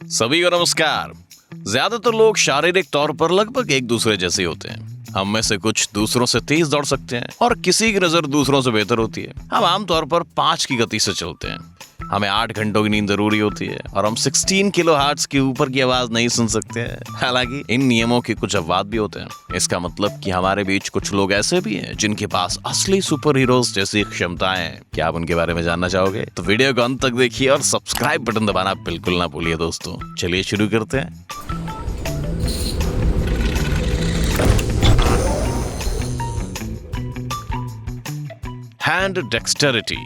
सभी को नमस्कार। ज्यादातर लोग शारीरिक तौर पर लगभग एक दूसरे जैसे होते हैं। हम में से कुछ दूसरों से तेज दौड़ सकते हैं और किसी की नजर दूसरों से बेहतर होती है। हम आमतौर पर 5 की गति से चलते हैं। हमें 8 घंटों की नींद जरूरी होती है और हम 16 किलो हर्ट्ज के ऊपर की आवाज नहीं सुन सकते हैं। हालांकि इन नियमों के कुछ अपवाद भी होते हैं। इसका मतलब कि हमारे बीच कुछ लोग ऐसे भी हैं जिनके पास असली सुपर हीरोज जैसी क्षमताएं हैं। क्या आप उनके बारे में जानना चाहोगे? तो वीडियो को अंत तक देखिए और सब्सक्राइब बटन दबाना बिल्कुल ना भूलिए दोस्तों। चलिए शुरू करते हैं। Hand dexterity.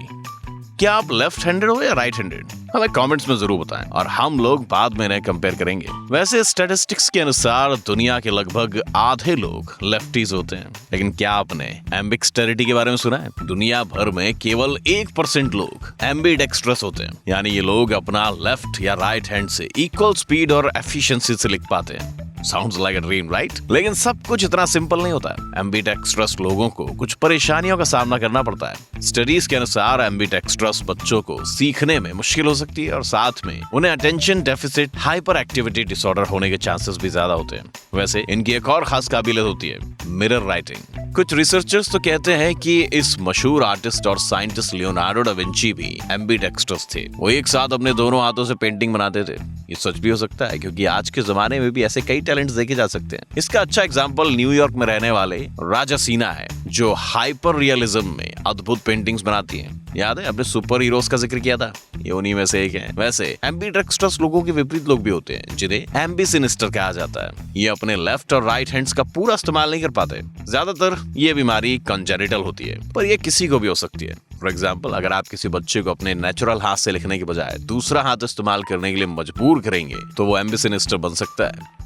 क्या आप लेफ्ट हैंडेड हो या राइट हैंडेड? हमें कमेंट्स में जरूर बताएं और हम लोग बाद में इन्हें कंपेयर करेंगे। वैसे स्टैटिस्टिक्स के अनुसार दुनिया के लगभग आधे लोग लेफ्टीज होते हैं, लेकिन क्या आपने एम्बिडेक्सटेरिटी के बारे में सुना है? दुनिया भर में केवल 1% लोग एम्बिडेक्स्ट्रस होते हैं, यानी ये लोग अपना लेफ्ट या राइट हैंड से इक्वल स्पीड और एफिशिएंसी से लिख पाते हैं। Sounds like a dream, right? लेकिन सब कुछ इतना सिंपल नहीं होता है। एम्बिडेक्स्ट्रस लोगों को कुछ परेशानियों का सामना करना पड़ता है। स्टडीज के अनुसार एम्बिडेक्स्ट्रस बच्चों को सीखने में मुश्किल हो सकती है और साथ में उन्हें attention deficit hyper activity disorder होने के चांसेस भी ज्यादा होते हैं। वैसे इनकी एक और खास काबिलियत होती है, मिरर राइटिंग। कुछ रिसर्चर्स तो कहते हैं कि इस मशहूर आर्टिस्ट और साइंटिस्ट लियोनार्डो डा विंची भी एम्बिडेक्स्ट्रस थे। वो एक साथ अपने दोनों हाथों से पेंटिंग बनाते थे। ये सच भी हो सकता है क्योंकि आज के जमाने में भी ऐसे कई टैलेंट्स देखे जा सकते हैं। इसका अच्छा एग्जांपल न्यूयॉर्क में रहने वाले राजा सीना है, जो हाइपर रियलिज्म में अद्भुत पेंटिंग्स बनाती हैं। याद है अपने सुपर हीरोज का जिक्र किया था, ये उन्हीं में से एक है। वैसे एम्बिडेक्स्ट्रस लोगों के विपरीत लोग भी होते हैं जिन्हें एम्बिसिनिस्टर कहा जाता है। ये अपने लेफ्ट और राइट हैंड्स का पूरा इस्तेमाल नहीं कर पाते। ज्यादातर ये बीमारी कंजेनिटल होती है, पर ये किसी को भी हो सकती है। फॉर एग्जाम्पल, अगर आप किसी बच्चे को अपने नेचुरल हाथ से लिखने के बजाय दूसरा हाथ इस्तेमाल करने के लिए मजबूर करेंगे तो वो एम्बिसिनिस्टर बन सकता है।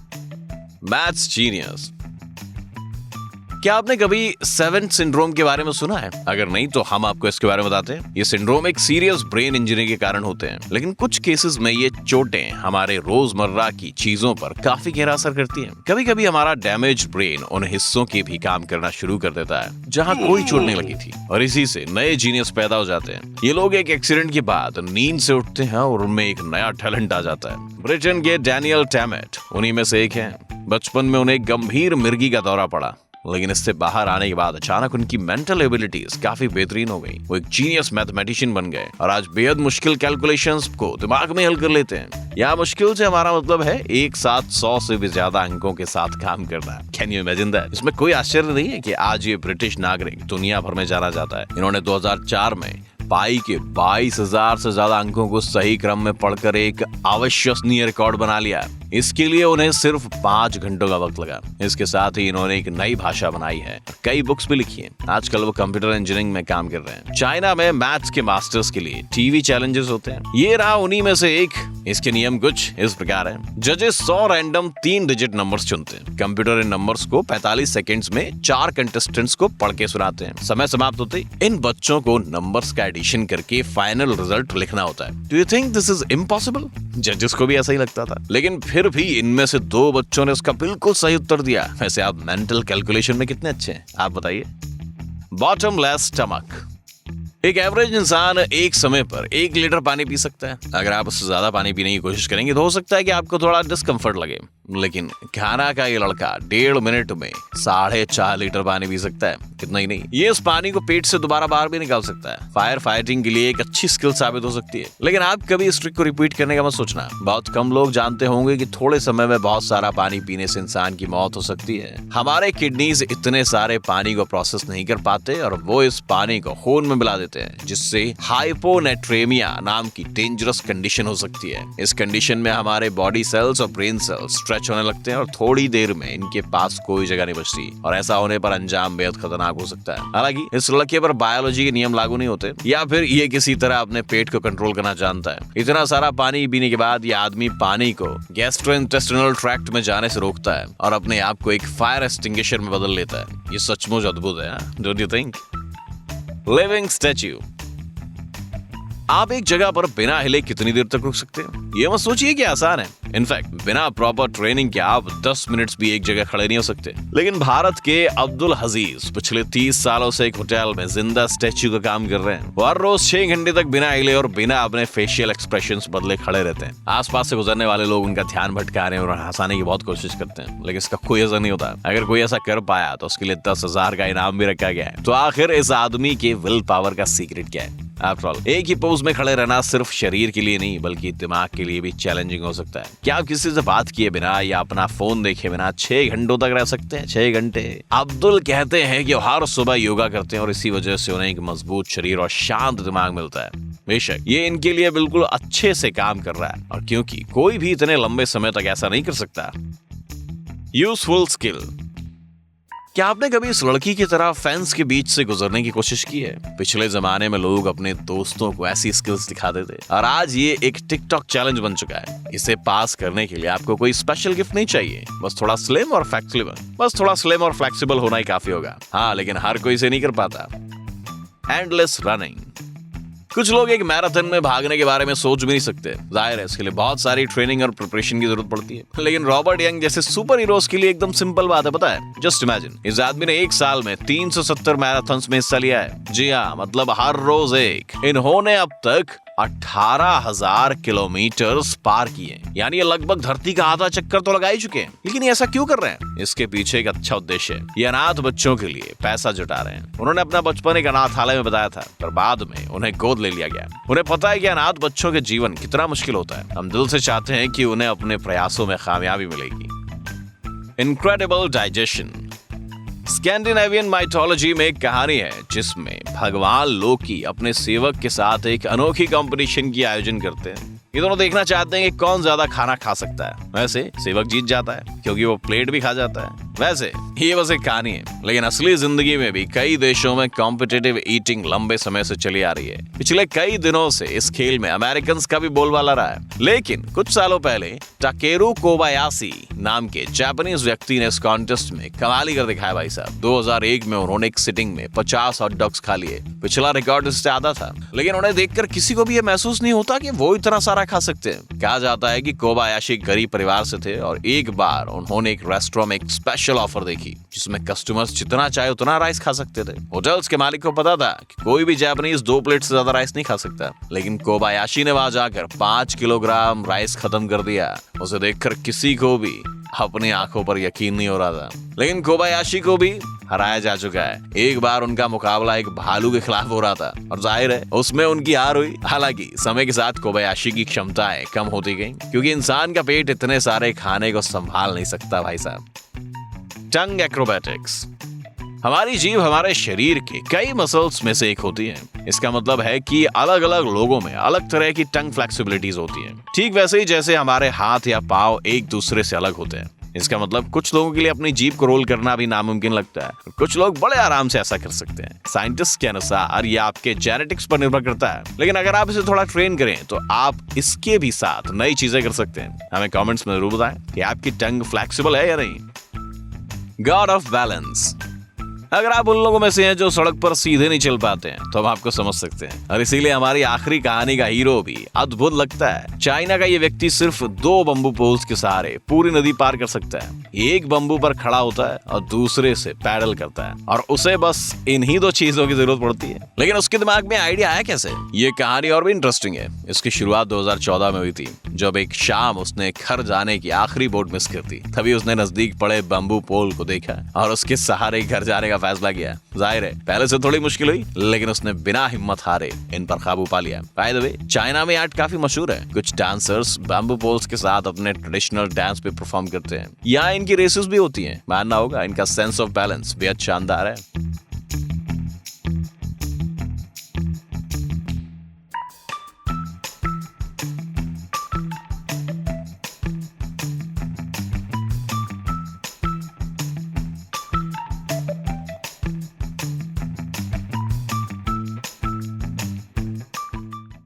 Maths genius. क्या आपने कभी 7 सिंड्रोम के बारे में सुना है? अगर नहीं तो हम आपको इसके बारे में बताते हैं। ये सिंड्रोम एक सीरियस ब्रेन इंजरी के कारण होते हैं, लेकिन कुछ केसेस में ये चोटें हमारे रोजमर्रा की चीजों पर काफी गहरा असर करती हैं। कभी कभी हमारा डैमेज ब्रेन उन हिस्सों की भी काम करना शुरू कर देता है जहां कोई चोट नहीं लगी थी, और इसी से नए जीनियस पैदा हो जाते हैं। ये लोग एक एक्सीडेंट के बाद नींद से उठते हैं और उनमें एक नया टैलेंट आ जाता है। ब्रिटेन के डैनियल टैमेट उन्हीं में से एक हैं। बचपन में उन्हें गंभीर मिर्गी का दौरा पड़ा, लेकिन इससे बाहर आने के बाद अचानक उनकी मेंटल एबिलिटीज काफी बेहतरीन हो गई। वो एक जीनियस मैथमेटिशियन बन गए और आज बेहद मुश्किल कैलकुलेशंस को दिमाग में हल कर लेते हैं। यहाँ मुश्किल से हमारा मतलब है एक साथ 100 से भी ज्यादा अंकों के साथ काम करना। Can you imagine that? इसमें कोई आश्चर्य नहीं है कि आज ये ब्रिटिश नागरिक दुनिया भर में जाना जाता है। इन्होंने 2004 में पाई के 22,000 से ज्यादा अंकों को सही क्रम में पढ़कर एक अविश्वसनीय रिकॉर्ड बना लिया। इसके लिए उन्हें सिर्फ 5 घंटों का वक्त लगा। इसके साथ ही इन्होंने एक नई भाषा बनाई है, कई बुक्स भी लिखी हैं। आजकल वो कंप्यूटर इंजीनियरिंग में काम कर रहे हैं। चाइना में मैथ्स के मास्टर्स के लिए टीवी चैलेंजेस होते हैं। ये रहा उन्हीं में से एक। इसके नियम कुछ इस प्रकार हैं। जजेस 100 रैंडम 3 डिजिट नंबर्स चुनते हैं। कंप्यूटर इन नंबर्स को 45 सेकेंड्स में 4 कंटेस्टेंट्स को पढ़ के सुनाते हैं। समय समाप्त होते ही इन बच्चों को नंबर्स का एडिशन करके फाइनल रिजल्ट लिखना होता है। Do you think this is impossible? जजेस को भी ऐसा ही लगता था, लेकिन फिर भी इनमें से 2 बच्चों ने उसका बिल्कुल सही उत्तर दिया। वैसे आप मेंटल कैलकुलेशन में कितने अच्छे हैं, आप बताइए। Bottomless stomach. एक एवरेज इंसान एक समय पर 1 लीटर पानी पी सकता है। अगर आप उससे ज्यादा पानी पीने की कोशिश करेंगे तो हो सकता है कि आपको थोड़ा डिस्कम्फर्ट लगे, लेकिन घाना का ये लड़का 1.5 मिनट में 4.5 लीटर पानी पी सकता है। कितना ही नहीं, ये इस पानी को पेट से दोबारा बाहर भी निकाल सकता है। फायर फाइटिंग के लिए एक अच्छी स्किल साबित हो सकती है। लेकिन आप कभी इस ट्रिक को रिपीट करने का मत सोचना। बहुत कम लोग जानते होंगे कि थोड़े समय में बहुत सारा पानी पीने से इंसान की मौत हो सकती है। हमारे किडनीज इतने सारे पानी को प्रोसेस नहीं कर पाते और वो इस पानी को खून में मिला देते हैं, जिससे हाइपोनेट्रेमिया नाम की डेंजरस कंडीशन हो सकती है। इस कंडीशन में हमारे बॉडी सेल्स और ब्रेन सेल्स स्ट्रेच होने लगते हैं और थोड़ी देर में इनके पास कोई जगह नहीं बचती, और ऐसा होने पर अंजाम बेहद खतरनाक हो सकता है। हालांकि इस लड़के पर बायोलॉजी के नियम लागू नहीं होते, या फिर ये किसी तरह अपने पेट को कंट्रोल करना जानता है। इतना सारा पानी पीने के बाद ये आदमी पानी को गैस्ट्रोइंटेस्टिनल ट्रैक्ट में जाने से रोकता है और अपने आप को एक फायर एक्सटिंग्विशर में बदल लेता है। ये सचमुच अद्भुत है, don't you think? Living statue. आप एक जगह पर बिना हिले कितनी देर तक रुक सकते हैं? ये मत सोचिए कि आसान है। इनफैक्ट बिना प्रॉपर ट्रेनिंग के आप 10 मिनट्स भी एक जगह खड़े नहीं हो सकते। लेकिन भारत के अब्दुल हजीज पिछले 30 सालों से एक होटल में जिंदा स्टैच्यू का काम कर रहे हैं। वो हर रोज 6 घंटे तक बिना हिले और बिना अपने फेशियल एक्सप्रेशंस बदले खड़े रहते हैं। आसपास से गुजरने वाले लोग उनका ध्यान भटकाने और हंसाने की बहुत कोशिश करते हैं, लेकिन इसका कोई असर नहीं होता। अगर कोई ऐसा कर पाया तो उसके लिए 10,000 का इनाम भी रखा गया है। तो आखिर इस आदमी के विल पावर का सीक्रेट क्या है? आफ्टर ऑल, एक ही पोज में खड़े रहना सिर्फ शरीर के लिए नहीं बल्कि दिमाग के लिए भी चैलेंजिंग हो सकता है। क्या आप किसी से बात किए बिना या अपना फोन देखे बिना 6 घंटों तक रह सकते हैं? 6 घंटे। अब्दुल कहते हैं कि हर सुबह योगा करते हैं और इसी वजह से उन्हें एक मजबूत शरीर और शांत दिमाग मिलता है। बेशक ये इनके लिए बिल्कुल अच्छे से काम कर रहा है, और क्योंकि कोई भी इतने लंबे समय तक ऐसा नहीं कर सकता। Useful skill. क्या आपने कभी इस लड़की की तरह फेंस के बीच से गुजरने की कोशिश की है? पिछले जमाने में लोग अपने दोस्तों को ऐसी स्किल्स दिखाते थे, और आज ये एक टिकटॉक चैलेंज बन चुका है। इसे पास करने के लिए आपको कोई स्पेशल गिफ्ट नहीं चाहिए, बस थोड़ा स्लिम और फ्लेक्सिबल होना ही काफी होगा। हाँ, लेकिन हर कोई इसे नहीं कर पाता। Endless running. कुछ लोग एक मैराथन में भागने के बारे में सोच भी नहीं सकते। जाहिर है इसके लिए बहुत सारी ट्रेनिंग और प्रिपरेशन की जरूरत पड़ती है, लेकिन रॉबर्ट यंग जैसे सुपर हीरोज के लिए एकदम सिंपल बात है, पता है? जस्ट इमेजिन, इस आदमी ने 1 साल में 370 मैराथन्स में हिस्सा लिया है। जी हाँ, मतलब हर रोज एक। इन्होंने अब तक 18,000 किलोमीटर पार किए, यानी ये लगभग धरती का आधा चक्कर तो लगा ही चुके हैं। लेकिन ये ऐसा क्यों कर रहे हैं? इसके पीछे एक अच्छा उद्देश्य है। ये अनाथ बच्चों के लिए पैसा जुटा रहे हैं। उन्होंने अपना बचपन एक अनाथालय में बताया था, पर बाद में उन्हें गोद ले लिया गया। उन्हें पता है कि अनाथ बच्चों के जीवन कितना मुश्किल होता है। हम दिल से चाहते हैं कि उन्हें अपने प्रयासों में कामयाबी मिलेगी। Incredible digestion. स्कैंडिनेवियन माइथोलॉजी में एक कहानी है जिसमें भगवान लोकी अपने सेवक के साथ एक अनोखी कंपटीशन की आयोजन करते हैं। ये दोनों देखना चाहते हैं कि कौन ज्यादा खाना खा सकता है। वैसे सेवक जीत जाता है क्योंकि वो प्लेट भी खा जाता है। वैसे ये बस एक कहानी है, लेकिन असली जिंदगी में भी कई देशों में कॉम्पिटिटिव ईटिंग लंबे समय से चली आ रही है। पिछले कई दिनों से इस खेल में अमेरिकन का भी बोलबाला रहा है, लेकिन कुछ सालों पहले टाकेरू कोबायाशी नाम के जापानीज व्यक्ति ने इस कॉन्टेस्ट में कमाल ही कर दिखाया भाई साहब। 2001 में उन्होंने एक सिटिंग में 50 हॉट डॉग्स खा लिए। पिछला रिकॉर्ड इससे आधा था, लेकिन उन्हें देखकर किसी को भी ये महसूस नहीं होता कि वो इतना सारा खा सकते हैं। कहा जाता है कि कोबायाशी गरीब परिवार से थे और एक बार उन्होंने एक रेस्टोरेंट में एक स्पेशल ऑफर देखी जिसमें कस्टमर्स जितना चाहे उतना राइस खा सकते थे। होटल्स के मालिक को पता था कि कोई भी जापानीज 2 प्लेट से ज्यादा राइस नहीं खा सकता, लेकिन कोबायाशी ने वहां जाकर 5 किलोग्राम राइस खत्म कर दिया। उसे देखकर किसी को भी अपनी आंखों पर यकीन नहीं हो रहा था, लेकिन कोबायाशी को भी हराया जा चुका है। एक बार उनका मुकाबला एक भालू के खिलाफ हो रहा था और जाहिर है उसमें उनकी हार हुई। हालांकि समय के साथ कोबायाशी की क्षमताएं कम होती गईं, क्योंकि इंसान का पेट इतने सारे खाने को संभाल नहीं सकता भाई साहब। टंग एक्रोबैटिक्स। हमारी जीभ हमारे शरीर के कई मसल्स में से एक होती है। इसका मतलब है कि अलग अलग लोगों में अलग तरह की टंग फ्लेक्सिबिलिटीज होती है, ठीक वैसे ही जैसे हमारे हाथ या पांव एक दूसरे से अलग होते हैं। इसका मतलब कुछ लोगों के लिए अपनी जीभ को रोल करना भी नामुमकिन लगता है, कुछ लोग बड़े आराम से ऐसा कर सकते हैं। साइंटिस्ट के अनुसार ये आपके जेनेटिक्स पर निर्भर करता है, लेकिन अगर आप इसे थोड़ा ट्रेन करें तो आप इसके भी साथ नई चीजें कर सकते हैं। हमें कमेंट्स में जरूर बताएं कि आपकी टंग फ्लेक्सिबल है या नहीं। God of balance. अगर आप उन लोगों में से हैं जो सड़क पर सीधे नहीं चल पाते हैं तो हम आपको समझ सकते हैं, और इसीलिए हमारी आखिरी कहानी का हीरो भी अद्भुत लगता है। चाइना का ये व्यक्ति सिर्फ 2 बंबू पोल्स के सहारे पूरी नदी पार कर सकता है। एक बंबू पर खड़ा होता है और दूसरे से पैडल करता है, और उसे बस इन्हीं 2 चीजों की जरूरत पड़ती है। लेकिन उसके दिमाग में आइडिया आया कैसे? ये कहानी और भी इंटरेस्टिंग है। इसकी शुरुआत 2014 में हुई थी, जब एक शाम उसने घर जाने की आखिरी बोट मिस कर दी। तभी उसने नजदीक पड़े बंबू पोल को देखा और उसके सहारे घर जाने का फैसला किया। जाहिर है पहले से थोड़ी मुश्किल हुई, लेकिन उसने बिना हिम्मत हारे इन पर काबू पा लिया। बाय द वे, चाइना में आर्ट काफी मशहूर है। कुछ डांसर्स बैम्बू पोल्स के साथ अपने ट्रेडिशनल डांस पे परफॉर्म करते हैं। यहाँ इनकी रेसेस भी होती हैं। मानना होगा इनका सेंस ऑफ बैलेंस बेहद शानदार है।